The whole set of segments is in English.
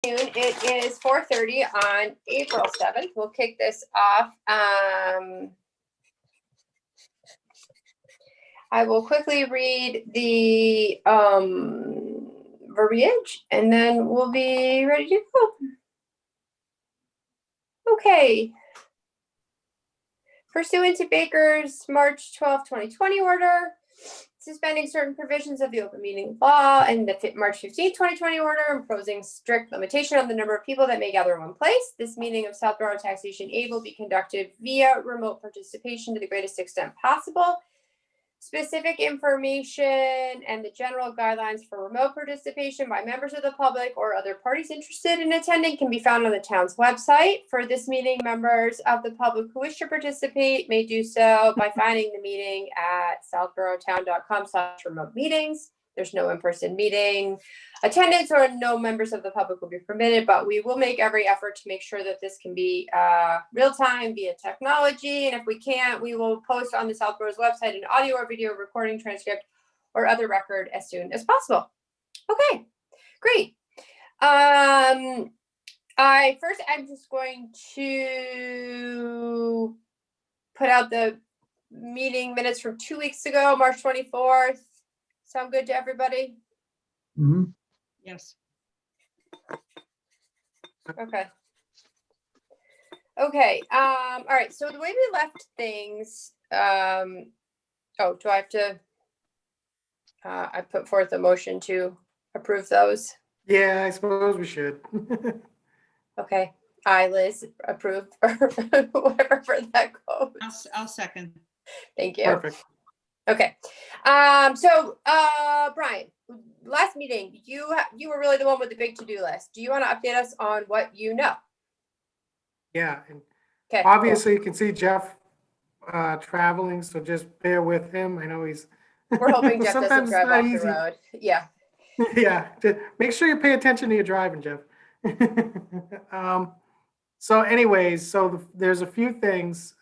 It is 4:30 on April 7th. We'll kick this off. I will quickly read the verbiage and then we'll be ready to go. Okay. Pursuant to Baker's March 12, 2020 order, suspending certain provisions of the open meeting law and the March 15, 2020 order, imposing strict limitation on the number of people that may gather in one place. This meeting of Southborough Taxation Aid will be conducted via remote participation to the greatest extent possible. Specific information and the general guidelines for remote participation by members of the public or other parties interested in attending can be found on the town's website. For this meeting, members of the public who wish to participate may do so by finding the meeting at southboroughtown.com/remote meetings. There's no in-person meeting attendance or no members of the public will be permitted, but we will make every effort to make sure that this can be real-time via technology. And if we can't, we will post on the Southborough's website an audio or video recording transcript or other record as soon as possible. Okay, great. I'm just going to put out the meeting minutes from 2 weeks ago, March 24th. Sound good to everybody? Mm-hmm. Yes. Okay. Okay. All right. So the way we left things, oh, do I have to, I put forth a motion to approve those. Yeah, I suppose we should. Okay. I, Liz, approve or whatever for that goes. I'll second. Thank you. Perfect. Okay. Brian, last meeting, you were really the one with the big to-do list. Do you want to update us on what you know? Yeah. And Okay. obviously, you can see Jeff traveling, so just bear with him. I know he's. We're hoping Jeff doesn't sometimes drive it's not off the easy. road. Yeah. Yeah. Make sure you pay attention to your driving, Jeff. So anyways, there's a few things.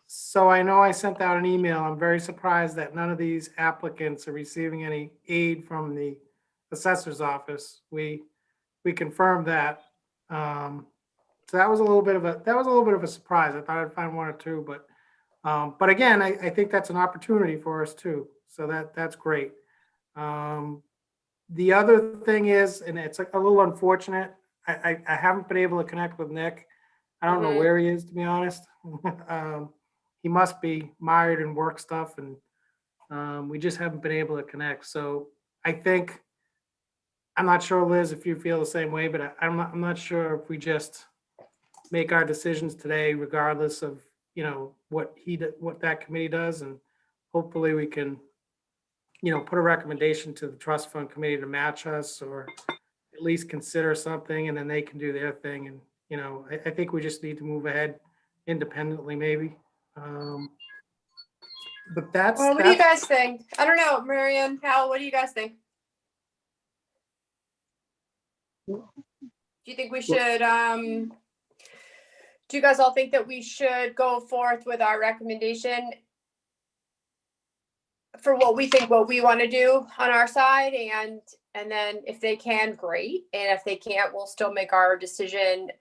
So I know I sent out an email. I'm very surprised that none of these applicants are receiving any aid from the assessor's office. We confirmed that. So that was a little bit of a surprise. I thought I'd find one or two, but again, I think that's an opportunity for us too. So that's great. The other thing is, and it's a little unfortunate, I haven't been able to connect with Nick. I don't know where he is, to be honest. He must be mired in work stuff, and we just haven't been able to connect. So I think, I'm not sure, Liz, if you feel the same way, but I'm not sure if we just make our decisions today, regardless of, what that committee does, and hopefully we can, put a recommendation to the trust fund committee to match us, or at least consider something, and then they can do their thing. And, I think we just need to move ahead independently, maybe. But that's. Well, what do you guys think? I don't know, Marianne, Hal, what do you guys think? Do you think we should, do you guys all think that we should go forth with our recommendation for what we want to do on our side, and then if they can, great, and if they can't, we'll still make our decision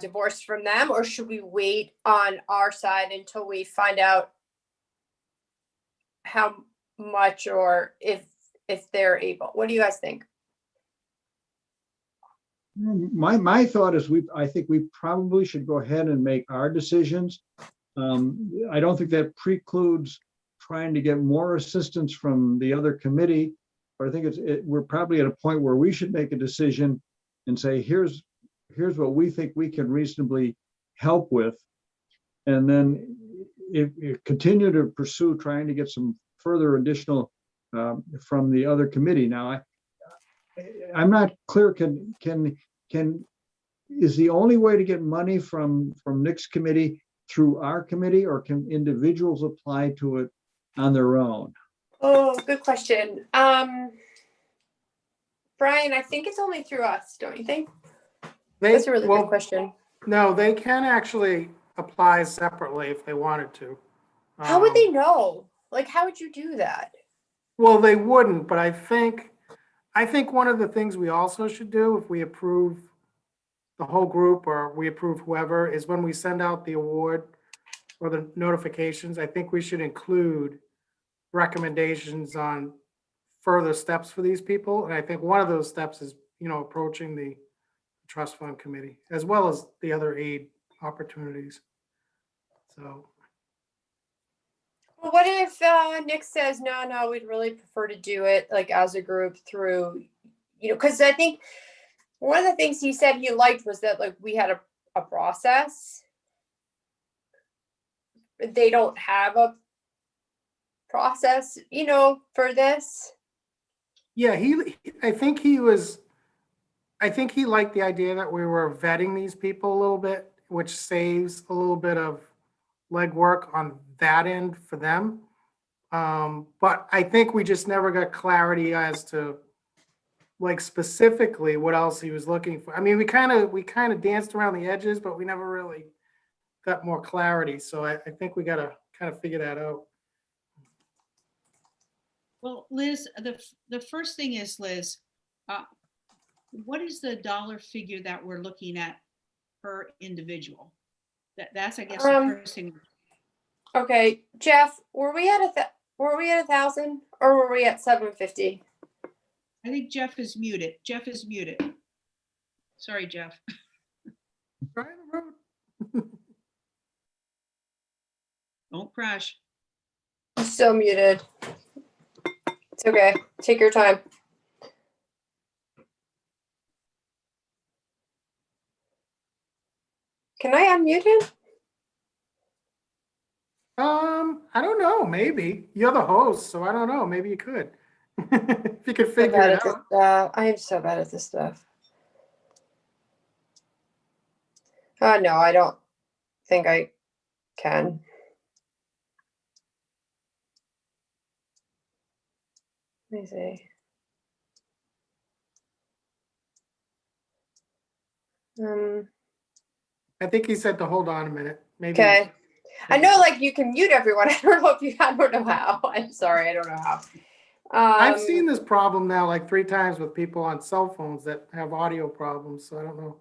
divorced from them? Or should we wait on our side until we find out how much, or if they're able? What do you guys think? My thought is I think we probably should go ahead and make our decisions. I don't think that precludes trying to get more assistance from the other committee, but I think we're probably at a point where we should make a decision and say, here's what we think we can reasonably help with, and then if continue to pursue trying to get some further additional from the other committee. Now, I'm not clear. Is the only way to get money from Nick's committee through our committee, or can individuals apply to it on their own? Oh, good question. Brian, I think it's only through us, don't you think? That's a really good question. No, they can actually apply separately if they wanted to. How would they know? Like, how would you do that? Well, they wouldn't, but I think I think one of the things we also should do, if we approve the whole group or we approve whoever, is when we send out the award or the notifications, I think we should include recommendations on further steps for these people. And I think one of those steps is, approaching the trust fund committee, as well as the other aid opportunities. So, Well, what if Nick says, no, we'd really prefer to do it like as a group through, because I think one of the things he said he liked was that like we had a process. They don't have a process, for this. yeah, I think he liked the idea that we were vetting these people a little bit, which saves a little bit of legwork on that end for them. But I think we just never got clarity as to like specifically what else he was looking for. I mean, we kind of danced around the edges, but we never really got more clarity. So I think we got to kind of figure that out. Well, Liz, the first thing is, Liz, what is the dollar figure that we're looking at per individual? That's I guess the first thing. Okay, Jeff, were we at 1,000 or were we at 750? I think Jeff is muted. Jeff is muted. Sorry, Jeff. Try the road. Don't crash. Still muted. It's okay. Take your time. Can I unmute him? I don't know. Maybe you're the host, so I don't know. Maybe you could. If you could So figure bad it at this out. stuff. I am so bad at this stuff. No, I don't think I can. Let me see. I think he said to hold on a minute. Maybe. Okay. I know, like, you can mute everyone. I don't know if you, I don't know how. I'm sorry, I don't know how. I've seen this problem now like 3 times with people on cell phones that have audio problems, so I don't know.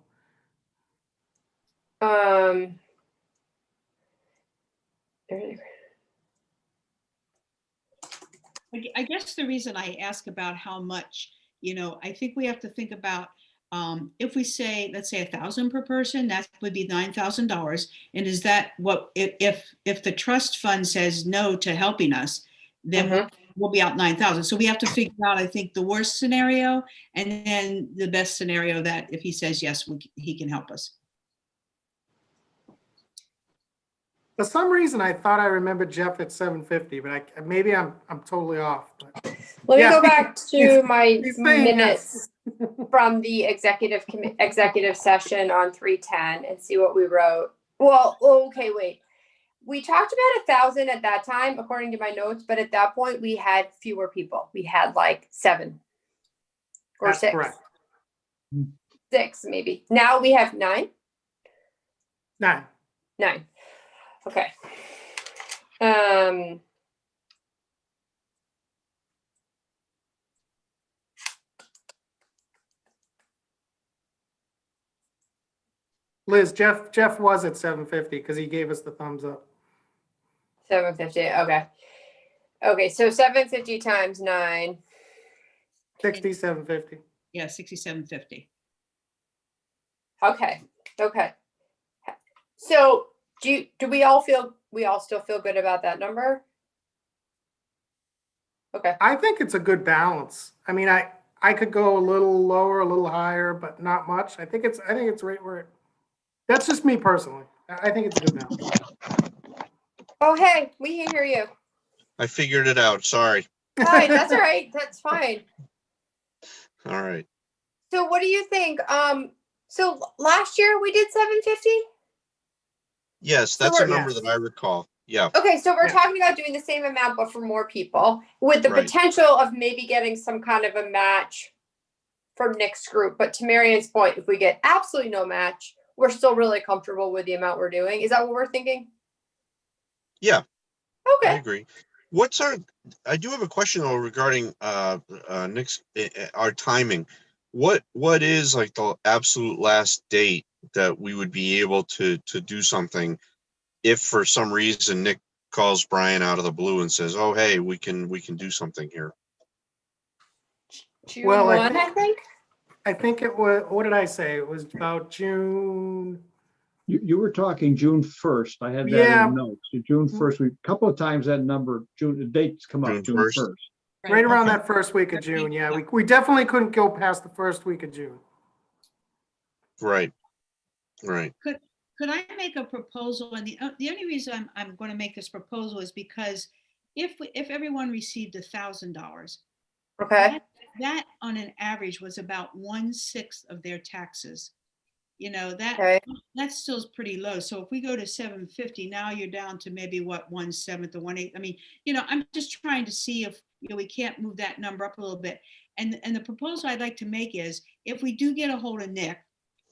I guess the reason I ask about how much, I think we have to think about if we say, let's say 1,000 per person, that would be $9,000. And is that what if the trust fund says no to helping us, then we'll be out 9,000. So we have to figure out, I think, the worst scenario and then the best scenario that if he says yes, he can help us. For some reason, I thought I remembered Jeff at 750, but maybe I'm totally off. But Let me yeah, go back to my he's saying minutes from the executive session on 310 and see what we wrote. Well, okay, wait. We talked about 1,000 at that time, according to my notes, but at that point we had fewer people. We had like 7 or That's 6. correct. 6 maybe. Now we have 9. 9. 9. Okay. Liz, Jeff was at 750 because he gave us the thumbs up. 750. Okay. Okay, so 750 times 9. 6750. Yeah, 6750. Okay. Okay. So do we all still feel good about that number? Okay. I think it's a good balance. I mean, I could go a little lower, a little higher, but not much. I think it's right where that's just me personally. I think it's a good balance. Oh, hey, we can hear you. I figured it out. Sorry. Hi, that's all right. That's fine. All right. So what do you think? So last year we did 750? Yes, that's a number that I recall. Yeah. Okay, so we're Yeah. talking about doing the same amount, but for more people, with the Right. potential of maybe getting some kind of a match from Nick's group. But to Marion's point, if we get absolutely no match, we're still really comfortable with the amount we're doing. Is that what we're thinking? Yeah, I Okay. agree. I do have a question though regarding Nick's our timing. What is like the absolute last date that we would be able to do something if for some reason Nick calls Brian out of the blue and says, "Oh, hey, we can do something here." June Well, 1, I think. I think it was, what did I say? It was about June. You were talking June 1st. I had that Yeah. in notes. So June 1st, we, a couple of times that number, June, the dates come up, June June 1st. 1st. Right around Okay. that first week of June, yeah. We definitely couldn't go past the first week of June. Right. Right. Could I make a proposal? And the only reason I'm going to make this proposal is because if everyone received $1,000, Okay. that on an average was about 1/6 of their taxes. You know, Okay. that still is pretty low. So if we go to 750, now you're down to maybe what, 1/7 or 1/8. I mean, you know, I'm just trying to see if, you know, we can't move that number up a little bit. And the proposal I'd like to make is if we do get a hold of Nick,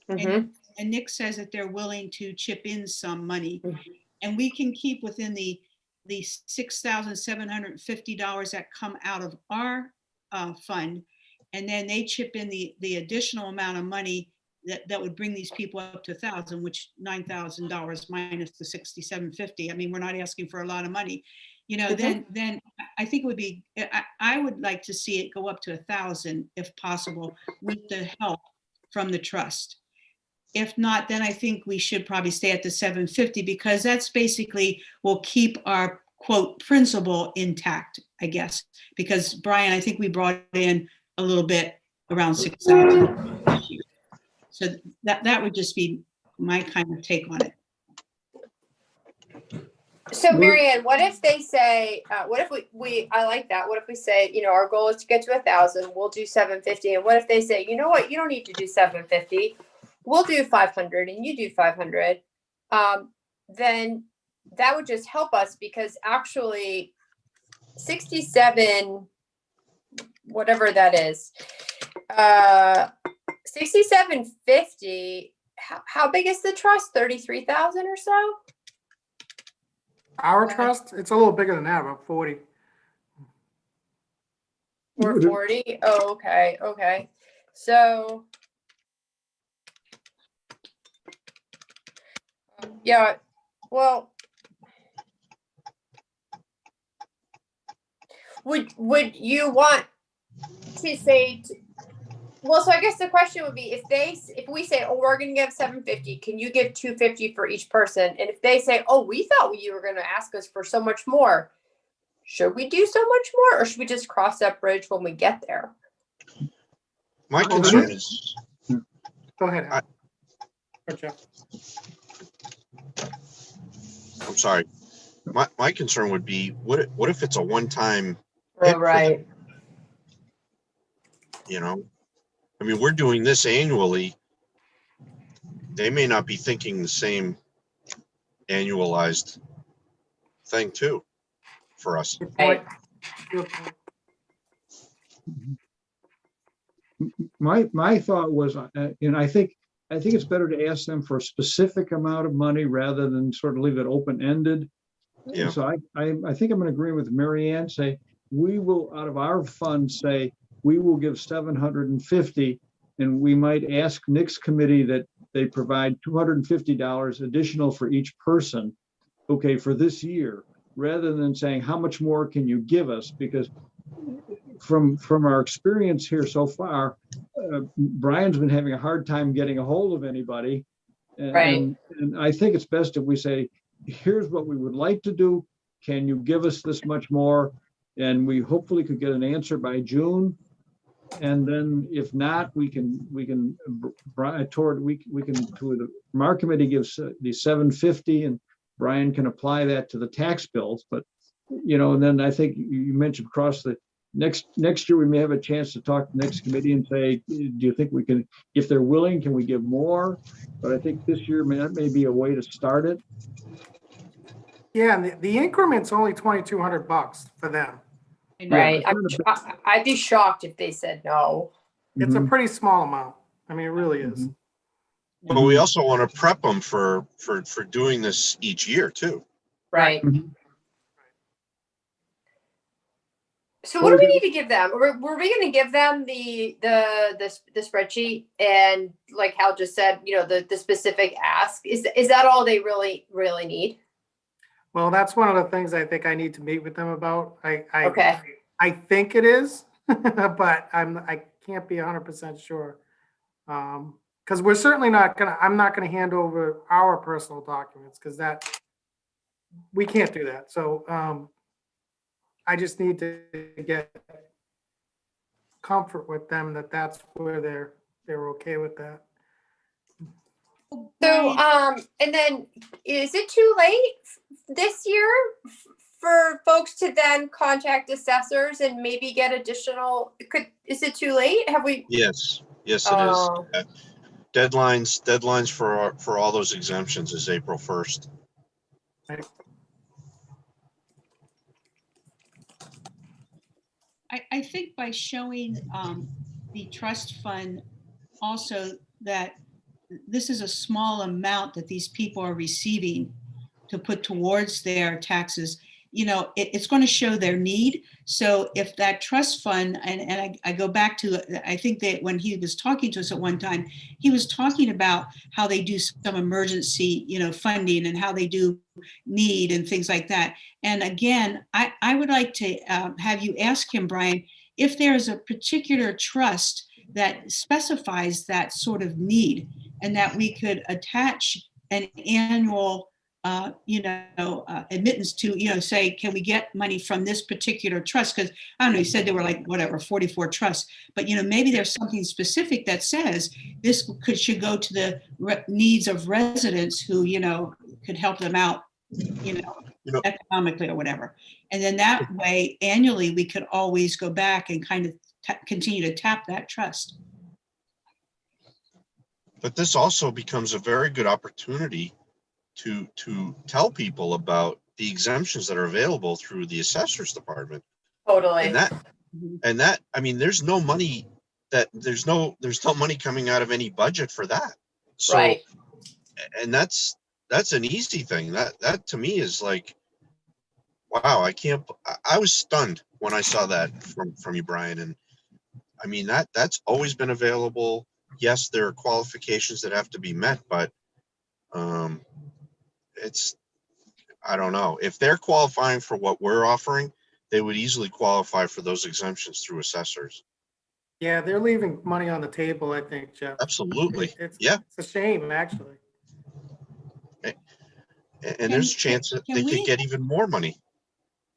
Mm-hmm. and Nick says that they're willing to chip in some money, Mhm. and we can keep within the $6,750 that come out of our fund, and then they chip in the additional amount of money that would bring these people up to 1,000, which $9,000 minus the 6,750. I mean, we're not asking for a lot of money, you know. Mhm. Then I think it would be. I would like to see it go up to 1,000 if possible, with the help from the trust. If not, then I think we should probably stay at the 750, because that's basically will keep our quote principal intact, I guess. Because Brian, I think we brought in a little bit around 6,000 this year. So that would just be my kind of take on it. So Marianne, what if they say, what if we, I like that. What if we say, you know, our goal is to get to 1,000, we'll do 750. And what if they say, you know what, you don't need to do 750. We'll do 500 and you do 500. Then that would just help us, because actually 67, whatever that is, 6750, how big is the trust? 33,000 or so? Our trust, it's a little bigger than that, about 40. Or 40? Oh, okay, okay. So, yeah, well, would you want to say, well, so I guess the question would be, if we say, oh, we're gonna give 750, can you give 250 for each person? And if they say, oh, we thought you were gonna ask us for so much more, should we do so much more, or should we just cross that bridge when we get there? My Well, concern is, Go ahead. Al. Go, Jeff. I'm sorry. My concern would be, what if it's a one-time, Oh, right. you know? I mean, we're doing this annually. They may not be thinking the same annualized thing too for us. Good point. Good point. My thought was, and I think it's better to ask them for a specific amount of money rather than sort of leave it open-ended. Yeah. So I think I'm going to agree with Mary Ann, say, we will, out of our fund, say, we will give 750, and we might ask Nick's committee that they provide $250 additional for each person, okay, for this year, rather than saying, how much more can you give us? Because from our experience here so far, Brian's been having a hard time getting a hold of anybody. And I think it's best if we say, here's what we would like to do. Can you give us this much more? And we hopefully could get an answer by June. And then if not, we can from our committee gives the 750, and Brian can apply that to the tax bills. But, you know, and then I think you mentioned across the next year, we may have a chance to talk to the next committee and say, do you think we can, if they're willing, can we give more? But I think this year that may be a way to start it. Yeah, and the increment's only $2,200 for them. Right. I'd be shocked if they said no. It's a pretty small amount. I mean, it really is. But we also want to prep them for doing this each year too. Right. So what do we need to give them? Were we gonna give them the spreadsheet and like Hal just said, you know, the specific ask? Is that all they really need? Well, that's one of the things I think I need to meet with them about. Okay. I think it is, but I can't be 100% sure. Because we're certainly I'm not gonna hand over our personal documents because we can't do that. So I just need to get comfort with them that that's where they're okay with that. So, and then is it too late this year for folks to then contact assessors and maybe get additional, is it too late? Have we? Yes, it is. Oh. Deadlines for all those exemptions is April 1st. Right. I think by showing the trust fund also that this is a small amount that these people are receiving to put towards their taxes, you know, it's going to show their need. So if that trust fund, and I go back to, I think that when he was talking to us at one time, he was talking about how they do some emergency, you know, funding and how they do need and things like that. And again, I would like to have you ask him, Brian, if there's a particular trust that specifies that sort of need and that we could attach an annual admittance to, you know, say, can we get money from this particular trust? Because I don't know, he said there were like, whatever, 44 trusts, but, you know, maybe there's something specific that says this should go to the needs of residents who, you know, could help them out, you know, economically or whatever. And then that way, annually, we could always go back and kind of continue to tap that trust. But this also becomes a very good opportunity to tell people about the exemptions that are available through the assessor's department. Totally. And that, I mean, there's no money coming out of any budget for that. So, Right. and that's an easy thing. That to me is like, wow, I was stunned when I saw that from you, Brian. And I mean, that's always been available. Yes, there are qualifications that have to be met, but I don't know. If they're qualifying for what we're offering, they would easily qualify for those exemptions through assessors. Yeah, they're leaving money on the table, I think, Jeff. Absolutely. It's Yeah. a shame, actually. And there's a chance that they could get even more money.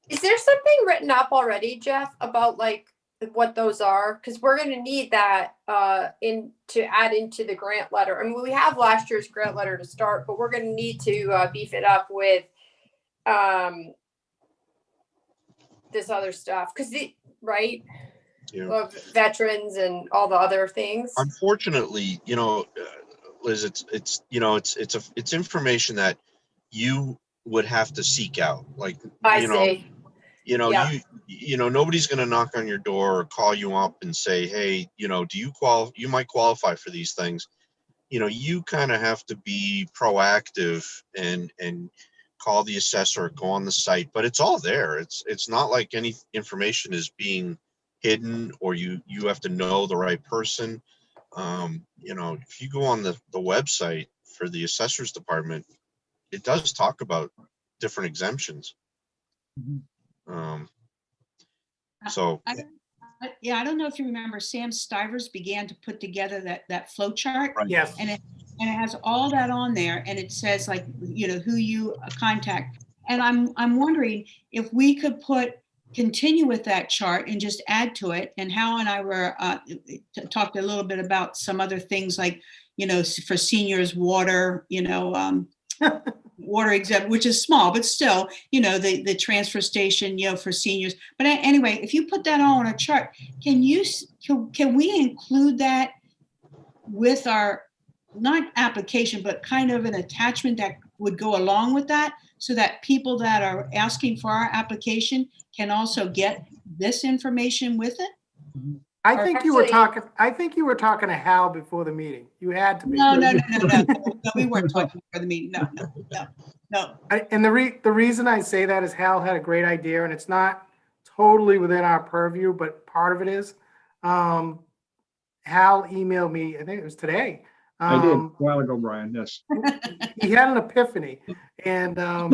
Is there something written up already, Jeff, about like what those are? Because we're going to need that to add into the grant letter. I mean, we have last year's grant letter to start, but we're going to need to beef it up with this other stuff because right, of veterans and all the other things. Unfortunately, you know, Liz, it's information that you would have to seek out. Like, nobody's going to knock on your door or call you up and say, hey, you know, you might qualify for these things. You know, you kind of have to be proactive and call the assessor, go on the site, but it's all there. It's not like any information is being hidden or you have to know the right person. You know, if you go on the website for the assessor's department, it does talk about different exemptions. So I don't know if you remember, Sam Stivers began to put together that flow chart. Right. Yes. And it has all that on there, and it says like, you know, who you contact. And I'm wondering if we could continue with that chart and just add to it. And Hal and I were talked a little bit about some other things like, you know, for seniors, water, you know, water exempt, which is small, but still, you know, the transfer station, you know, for seniors. But anyway, if you put that all on a chart, can we include that with our, not application, but kind of an attachment that would go along with that so that people that are asking for our application can also get this information with it? I think you were talking to Hal before the meeting. You had to be. No, we weren't talking for the meeting. No. And the reason I say that is Hal had a great idea, and it's not totally within our purview, but part of it is. Hal emailed me, I think it was today. I did a while ago, Brian, yes. He had an epiphany, and I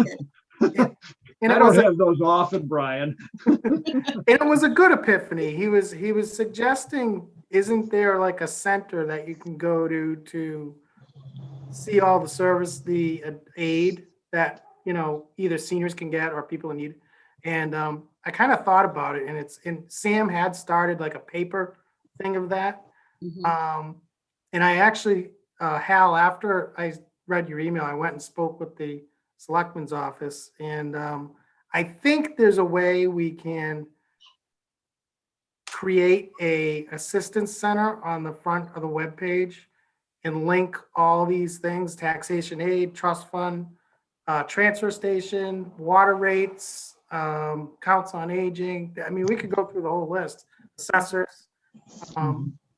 it don't was have those often, Brian. it was a good epiphany. He was suggesting, isn't there like a center that you can go to see all the service, the aid that, either seniors can get or people in need. And I kind of thought about it, and Sam had started like a paper thing of that. Mhm. And I actually, Hal, after I read your email, I went and spoke with the selectman's office, and I think there's a way we can create a assistance center on the front of the webpage and link all these things: taxation aid, trust fund, transfer station, water rates, counts on aging. I mean, we could go through the whole list, assessors.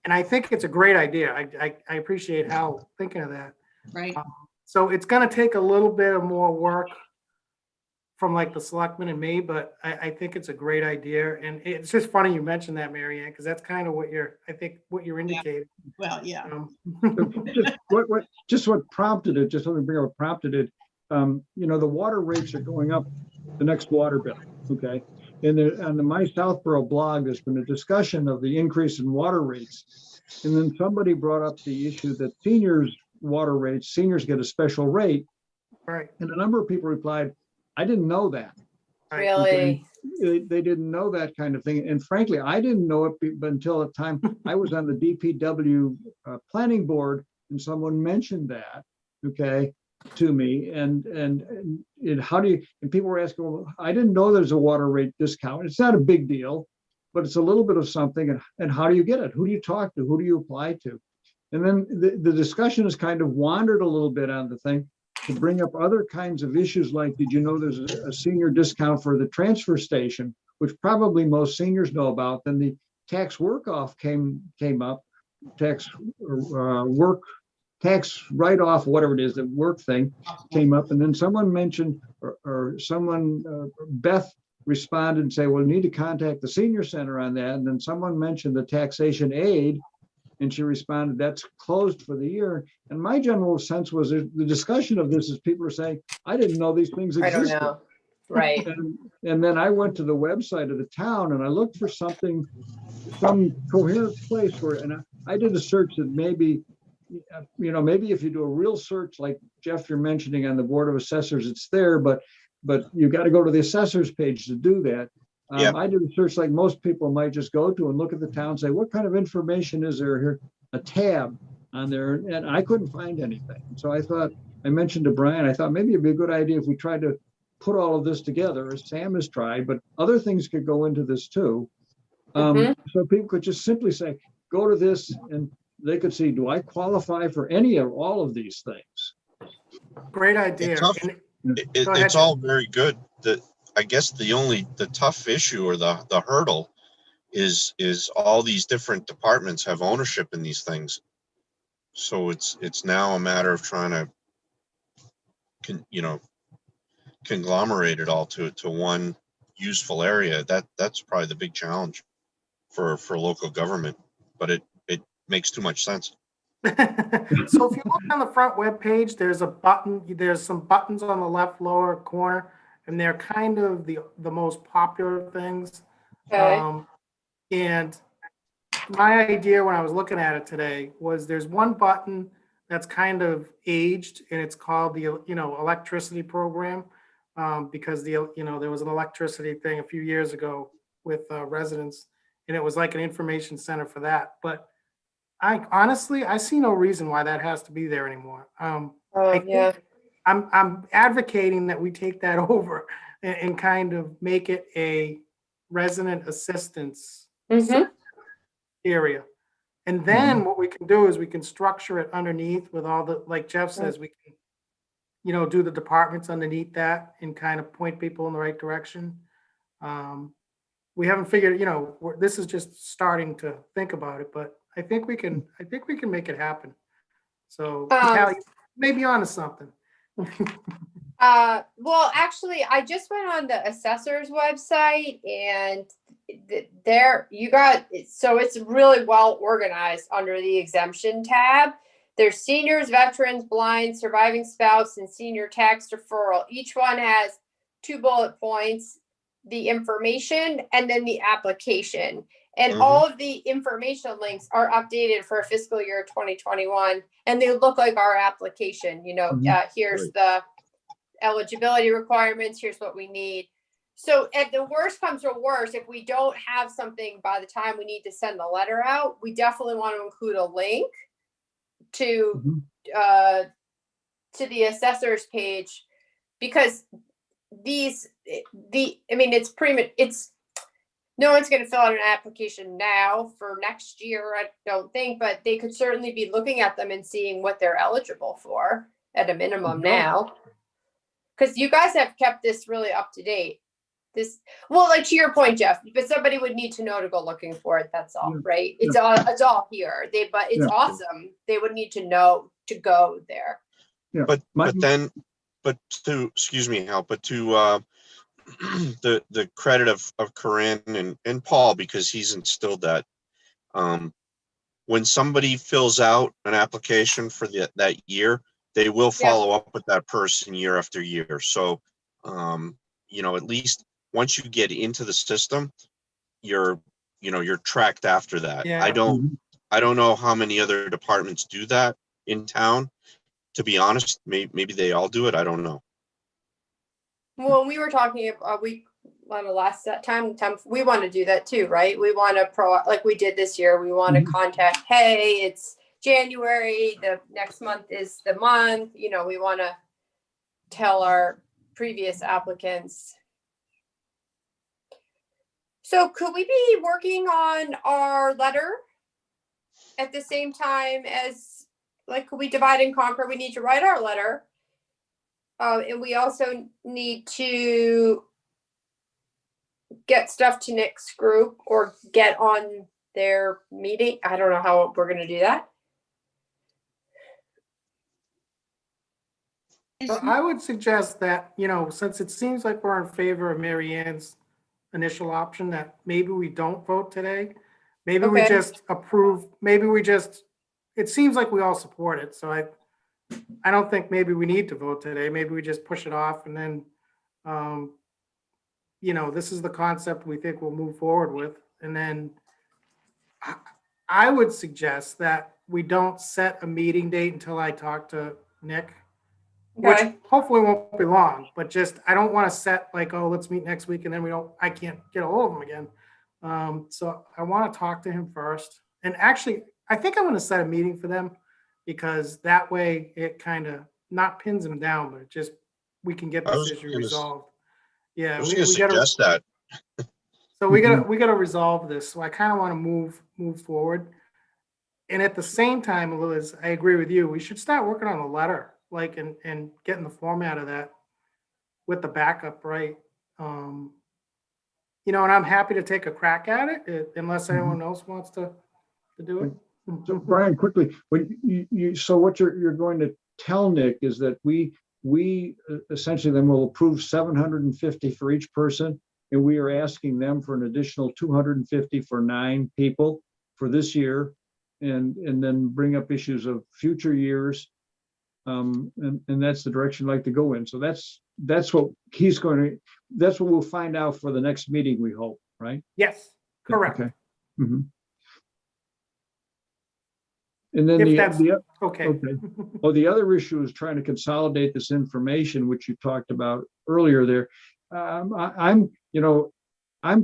And I think it's a great idea. I appreciate Hal thinking of that. Right. So it's going to take a little bit of more work from like the selectmen and me, but I think it's a great idea. And it's just funny you mentioned that, Mary Ann, because that's kind of what you're indicating. Well, yeah. Just what prompted it, just let me bring up what prompted it. The water rates are going up the next water bill, okay? And on the My Southborough blog, there's been a discussion of the increase in water rates. And then somebody brought up the issue that seniors get a special rate. Right. And a number of people replied, I didn't know that. Really? They didn't know that kind of thing. And frankly, I didn't know it until the time I was on the DPW planning board and someone mentioned that, okay, to me. And how do you, and people were asking, well, I didn't know there's a water rate discount. It's not a big deal, but it's a little bit of something. And how do you get it? Who do you talk to? Who do you apply to? And then the discussion has kind of wandered a little bit on the thing to bring up other kinds of issues like, did you know there's a senior discount for the transfer station, which probably most seniors know about. Then the tax work-off came up, tax write-off, whatever it is, the work thing came up. And then someone mentioned, Beth responded and say, well, we need to contact the senior center on that. And then someone mentioned the taxation aid, and she responded, that's closed for the year. And my general sense was the discussion of this is people are saying, I didn't know these things existed. I don't know. Right. And then I went to the website of the town and I looked for some coherent place where, and I did a search that maybe if you do a real search like Jeff, you're mentioning on the Board of Assessors, it's there, but you got to go to the assessors page to do that. Yep. I did a search like most people might just go to and look at the town and say, what kind of information is there here? A tab on there, and I couldn't find anything. So I mentioned to Brian, I thought maybe it'd be a good idea if we tried to put all of this together, as Sam has tried, but other things could go into this too. So people could just simply say, go to this, and they could see, do I qualify for any or all of these things? Great idea. It's all very good. I guess the tough issue or the hurdle is all these different departments have ownership in these things. So it's now a matter of trying to conglomerate it all to one useful area. That's probably the big challenge for local government, but it makes too much sense. So if you look on the front web page, there's some buttons on the left lower corner, and they're kind of the most popular things. Okay. And my idea when I was looking at it today was there's one button that's kind of aged, and it's called the electricity program, because there was an electricity thing a few years ago with residents, and it was like an information center for that. But I see no reason why that has to be there anymore. Yeah. I'm advocating that we take that over and kind of make it a resident assistance area. And then what we can do is we can structure it underneath with all the, like Jeff says, we can, do the departments underneath that and kind of point people in the right direction. We haven't figured, this is just starting to think about it, but I think we can make it happen. So Callie, maybe onto something. Well, actually, I just went on the assessor's website and there you got, so it's really well organized under the exemption tab. There's seniors, veterans, blind, surviving spouse, and senior tax deferral. Each one has 2 bullet points, the information and then the application. And all of the information links are updated for fiscal year 2021, and they look like our application, here's the eligibility requirements, here's what we need. So if the worst comes to worst, if we don't have something by the time we need to send the letter out, we definitely want to include a link to the assessor's page, because it's no one's going to fill out an application now for next year, I don't think, but they could certainly be looking at them and seeing what they're eligible for at a minimum now. Because you guys have kept this really up to date. Like to your point, Jeff, but somebody would need to know to go looking for it. That's all, right? It's all here. But it's awesome. They would need to know to go there. Yeah. But to, excuse me, Hal, but to the credit of Corinne and Paul, because he's instilled that, when somebody fills out an application for that year, they will follow up with that person year after year. So, at least once you get into the system, you're tracked after that. Yeah. I don't know how many other departments do that in town. To be honest, maybe they all do it. I don't know. Well, we were talking on the last time we want to do that too, right? We want to like we did this year. We want to contact, hey, it's January, the next month is the month, we want to tell our previous applicants. So could we be working on our letter at the same time as, could we divide and conquer? We need to write our letter. And we also need to get stuff to Nick's group or get on their meeting. I don't know how we're going to do that. So I would suggest that, since it seems like we're in favor of Mary Ann's initial option, that maybe we don't vote today. Maybe we just approve, it seems like we all support it. So I don't think maybe we need to vote today. Maybe we just push it off and then, this is the concept we think we'll move forward with. And then I would suggest that we don't set a meeting date until I talk to Nick. Which hopefully won't be long, but just, I don't want to set let's meet next week and then I can't get a hold of him again. So I want to talk to him first. And actually, I think I'm going to set a meeting for them, because that way it kind of not pins him down, but just, we can get this issue resolved. Yeah. I was going to suggest that. So we gotta resolve this. So I kind of want to move forward. And at the same time, Liz, I agree with you. We should start working on the letter. And getting the format of that with the backup, right? And I'm happy to take a crack at it unless anyone else wants to do it. So Brian, quickly, so what you're going to tell Nick is that we essentially then will approve 750 for each person, and we are asking them for an additional 250 for 9 people for this year, and then bring up issues of future years. And that's the direction I'd like to go in. So that's what that's what we'll find out for the next meeting, we hope, right? Yes, correct. Okay. And then the other issue is trying to consolidate this information, which you talked about earlier there. I'm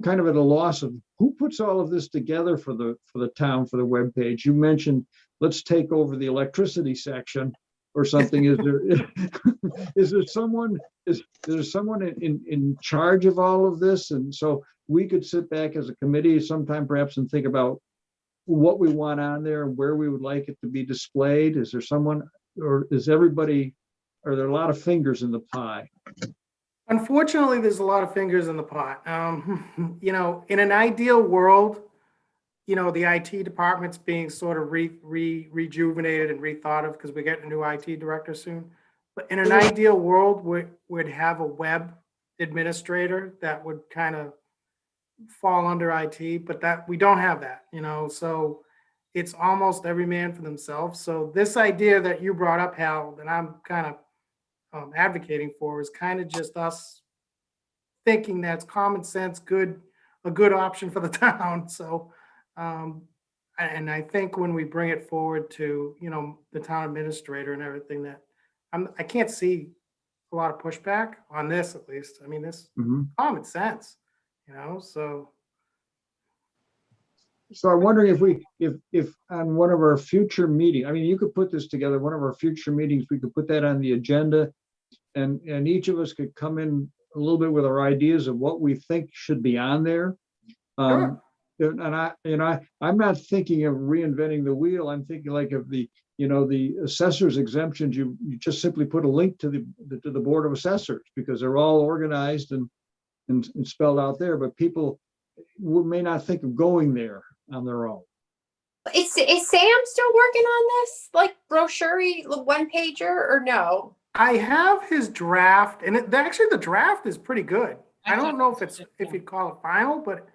kind of at a loss of who puts all of this together for the town, for the webpage. You mentioned, let's take over the electricity section or something. Is there someone in charge of all of this? And so we could sit back as a committee sometime perhaps and think about what we want on there, where we would like it to be displayed. Is there someone, or are there a lot of fingers in the pie? Unfortunately, there's a lot of fingers in the pot. In an ideal world, the IT department's being sort of rejuvenated and rethought of, because we're getting a new IT director soon. But in an ideal world, we'd have a web administrator that would kind of fall under IT, but that we don't have that, so it's almost every man for themselves. So this idea that you brought up, Hal, that I'm kind of advocating for is kind of just us thinking that's common sense, a good option for the town. So, and I think when we bring it forward to, the town administrator and everything, that I can't see a lot of pushback on this, at least. I mean, this Mhm. common sense, so. So I'm wondering if on one of our future meetings, I mean, you could put this together, one of our future meetings, we could put that on the agenda. And each of us could come in a little bit with our ideas of what we think should be on there. Sure. I'm not thinking of reinventing the wheel. I'm thinking like of the assessor's exemptions, you just simply put a link to the Board of Assessors, because they're all organized and spelled out there, but people may not think of going there on their own. Is Sam still working on this, like brochure one pager, or no? I have his draft, and actually the draft is pretty good. I don't know if so, if you'd call it final, but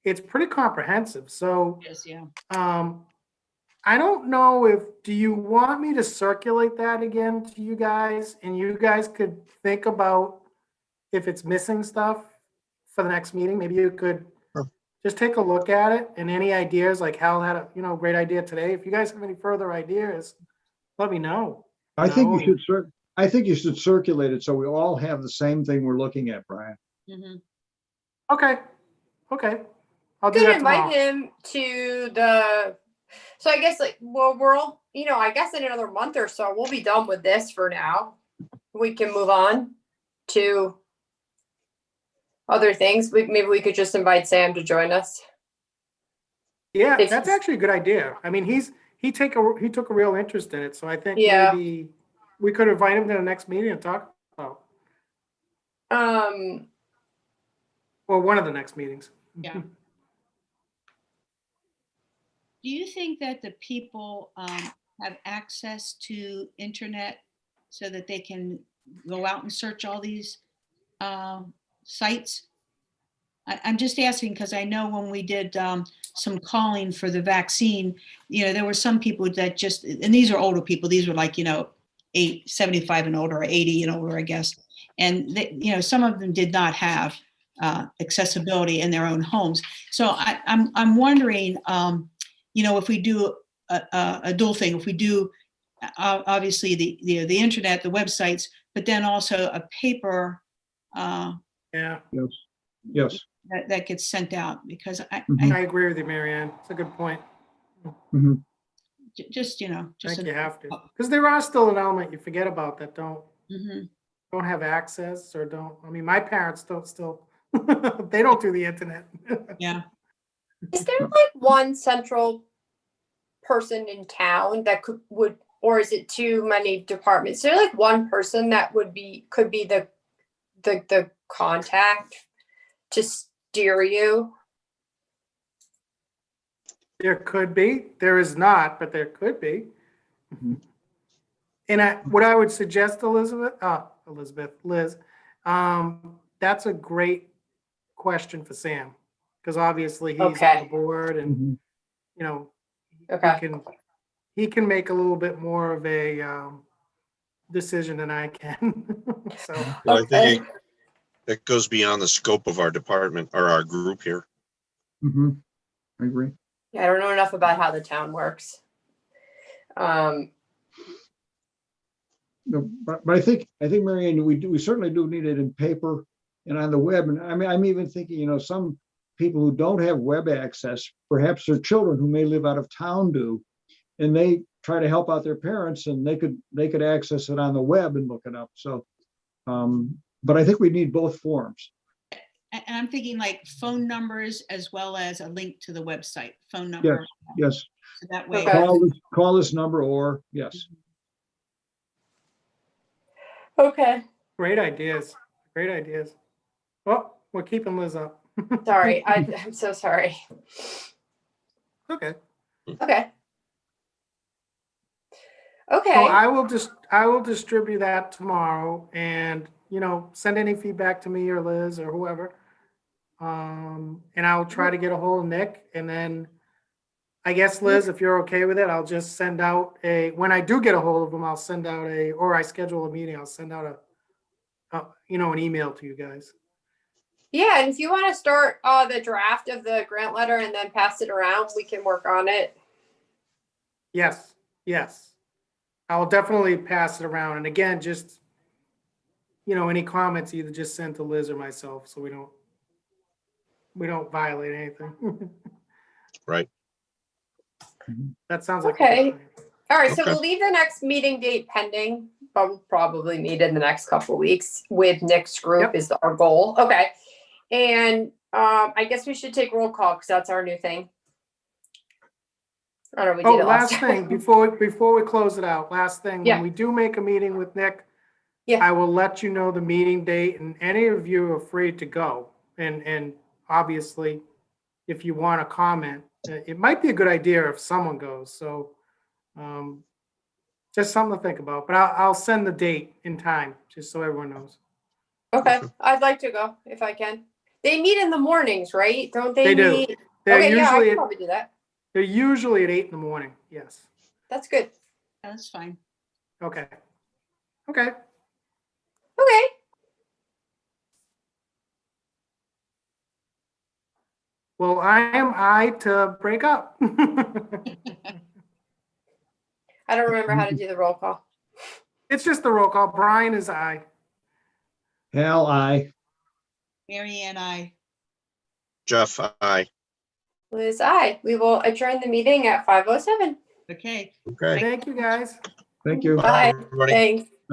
it's pretty comprehensive. So, Yes, yeah. I don't know do you want me to circulate that again to you guys, and you guys could think about if it's missing stuff for the next meeting? Maybe you could just take a look at it, and any ideas, like Hal had a great idea today. If you guys have any further ideas, let me know. I think you should circulate it so we all have the same thing we're looking at, Brian. Mhm. Okay. I'll do Could that invite tomorrow. him to so I guess we're all, I guess in another month or so, we'll be done with this for now. We can move on to other things. Maybe we could just invite Sam to join us. Yeah, If that's he's- actually a good idea. I mean, he took a real interest in it, so I think Yeah. maybe we could invite him to the next meeting and talk about, or one of the next meetings. Yeah. Do you think that the people have access to internet so that they can go out and search all these sites? I'm just asking because I know when we did some calling for the vaccine, there were some people that just, and these are older people, these were like, 75 and older, or 80 and older, I guess. And some of them did not have accessibility in their own homes. So I'm wondering, if we do a dual thing, if we do obviously the internet, the websites, but then also a paper Yeah, Yes. that gets sent out, because Mhm. I agree with you, Marianne. It's a good point. Mhm. just I think you have to, because there are still an element you forget about that don't have access or don't. I mean, my parents don't still. They don't do the internet. Yeah. Is there like one central person in town that would, or is it too many departments? Is there like one person that could be the contact to steer you? There could be. There is not, but there could be. Mhm. And what I would suggest, Liz, that's a great question for Sam, because obviously he's on Okay. the board, and Mhm. Okay. he can make a little bit more of a decision than I can. So Well, I think that goes beyond the scope of our department or our group here. Mhm. I agree. Yeah, I don't know enough about how the town works. No, but I think, Marianne, we certainly do need it in paper and on the web. And I mean, I'm even thinking, some people who don't have web access, perhaps their children who may live out of town do, and they try to help out their parents, and they could access it on the web and look it up. So, but I think we need both forms. And I'm thinking like phone numbers as well as a link to the website, phone number. Yes. So that way. Okay. Call this number, or yes. Okay. great ideas. Well, we're keeping Liz up. Sorry. I'm so sorry. Okay. Okay. So Okay, I will distribute that tomorrow and, send any feedback to me or Liz or whoever. And I'll try to get a hold of Nick, and then I guess, Liz, if you're okay with it, I'll just send out when I do get a hold of him, I'll send out or I schedule a meeting, I'll send out an email to you guys. yeah, and if you want to start the draft of the grant letter and then pass it around, we can work on it. Yes, yes. I will definitely pass it around. And again, just, any comments, either just send to Liz or myself, so we don't violate anything. Right. That sounds like a Okay. good plan. All right, so Okay. we'll leave the next meeting date pending, but we'll probably meet in the next couple of weeks with Nick's group Yep. is our goal. Okay. And I guess we should take roll call because that's our new thing. I don't know, we Oh, did it last last time. thing, before we close it out, last thing, Yeah. when we do make a meeting with Nick, Yeah. I will let you know the meeting date, and any of you are free to go. And obviously, if you want to comment, it might be a good idea if someone goes, so just something to think about, but I'll send the date in time, just so everyone knows. Okay, I'd like to go if I can. They meet in the mornings, right? Don't they They do. meet? They're Okay, yeah, I usually, can probably do that. they're usually at 8 in the morning, yes. That's good. That's fine. Okay. Okay. Okay. Well, I to break up. I don't remember how to do the roll call. It's just the roll call. Brian is aye. Hal, I. Mary Ann, I. Jeff, aye. Liz, aye. We will adjourn the meeting at 5:07. Okay. Okay. Thank you, guys. Thank you. Bye. Everybody. Thanks.